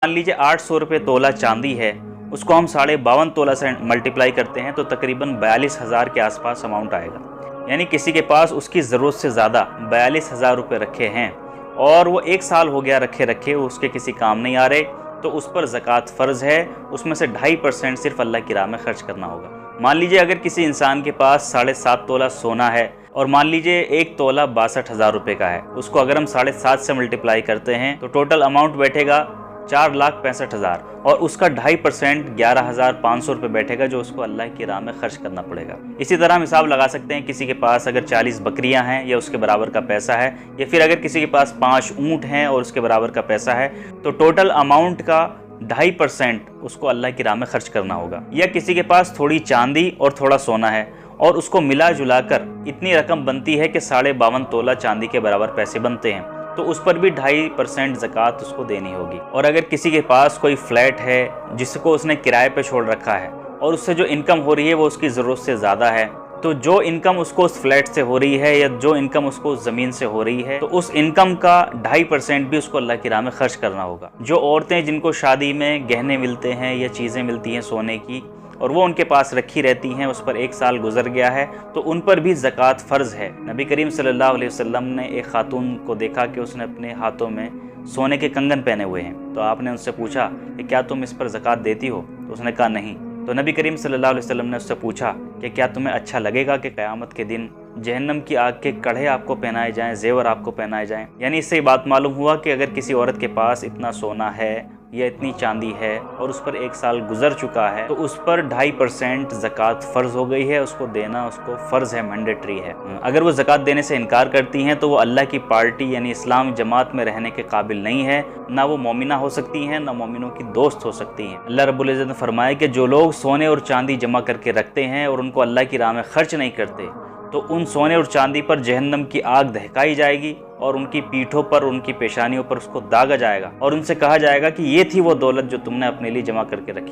मान लीजिए 800 रुपये तोला चांदी है, उसको हम 52.5 तोला से मल्टीप्लाई करते हैं तो तकरीबन 42,000 के आसपास अमाउंट आएगा। यानी किसी के पास उसकी ज़रूरत से ज़्यादा 42,000 रुपये रखे हैं और वो 1 साल हो गया रखे उसके किसी काम नहीं आ रहे, तो उस पर ज़कात फ़र्ज़ है। उसमें से 2.5% सिर्फ अल्लाह की राह में खर्च करना होगा। मान लीजिए अगर किसी इंसान के पास 7.5 तोला सोना है और मान लीजिए 1 तोला 62,000 रुपये का है, उसको अगर हम 7.5 से मल्टीप्लाई करते हैं तो टोटल अमाउंट बैठेगा 4,65,000 और उसका 2.5% 11,500 रुपये बैठेगा, जो उसको अल्लाह की राह में खर्च करना पड़ेगा। इसी तरह हम हिसाब लगा सकते हैं, किसी के पास अगर 40 बकरियां हैं या उसके बराबर का पैसा है, या फिर अगर किसी के पास 5 ऊँट हैं और उसके बराबर का पैसा है, तो टोटल अमाउंट का 2.5% उसको अल्लाह की राह में खर्च करना होगा। या किसी के पास थोड़ी चांदी और थोड़ा सोना है और उसको मिला जुला कर इतनी रकम बनती है कि 52.5 तोला चांदी के बराबर पैसे बनते हैं, तो उस पर भी 2.5% ज़कात उसको देनी होगी। और अगर किसी के पास कोई फ्लैट है जिसको उसने किराए पे छोड़ रखा है और उससे जो इनकम हो रही है वो उसकी ज़रूरत से ज़्यादा है, तो जो इनकम उसको उस फ्लैट से हो रही है या जो इनकम उसको उस ज़मीन से हो रही है, तो उस इनकम का 2.5% भी उसको अल्लाह की राह में खर्च करना होगा। जो औरतें जिनको शादी में गहने मिलते हैं या चीज़ें मिलती हैं सोने की और वो उनके पास रखी रहती हैं, उस पर 1 साल गुजर गया है, तो उन पर भी ज़कात फ़र्ज़ है। नबी करीम सल्लल्लाहु अलैहि वसल्लम ने एक खातून को देखा कि उसने अपने हाथों में सोने के कंगन पहने हुए हैं, तो आपने उनसे पूछा कि क्या तुम इस पर ज़कात देती हो? तो उसने कहा नहीं। तो नबी करीम सल्लल्लाहु अलैहि वसल्लम ने उससे पूछा कि क्या तुम्हें अच्छा लगेगा कि क़यामत के दिन जहन्नम की आग के कड़े आपको पहनाए जाएं, जेवर आपको पहनाए जाएं? यानी इससे बात मालूम हुआ कि अगर किसी औरत के पास इतना सोना है या इतनी चांदी है और उस पर 1 साल गुजर चुका है, तो उस पर 2.5% ज़कात फ़र्ज़ हो गई है, उसको देना उसको फ़र्ज़ है, मैंडेटरी है। अगर वो ज़कात देने से इनकार करती हैं तो वो अल्लाह की पार्टी यानी इस्लाम जमात में रहने के काबिल नहीं है। ना वो मोमिना हो सकती हैं, ना मोमिनों की दोस्त हो सकती हैं। अल्लाह रब्बुल इज़्ज़त ने फरमाया कि जो लोग सोने और चांदी जमा करके रखते हैं और उनको अल्लाह की राह में खर्च नहीं करते, तो उन सोने और चांदी पर जहन्नम की आग दहकाई जाएगी और उनकी पीठों पर, उनकी पेशानियों पर उसको दागा जाएगा और उनसे कहा जाएगा कि ये थी वो दौलत जो तुमने अपने लिए जमा करके रखी।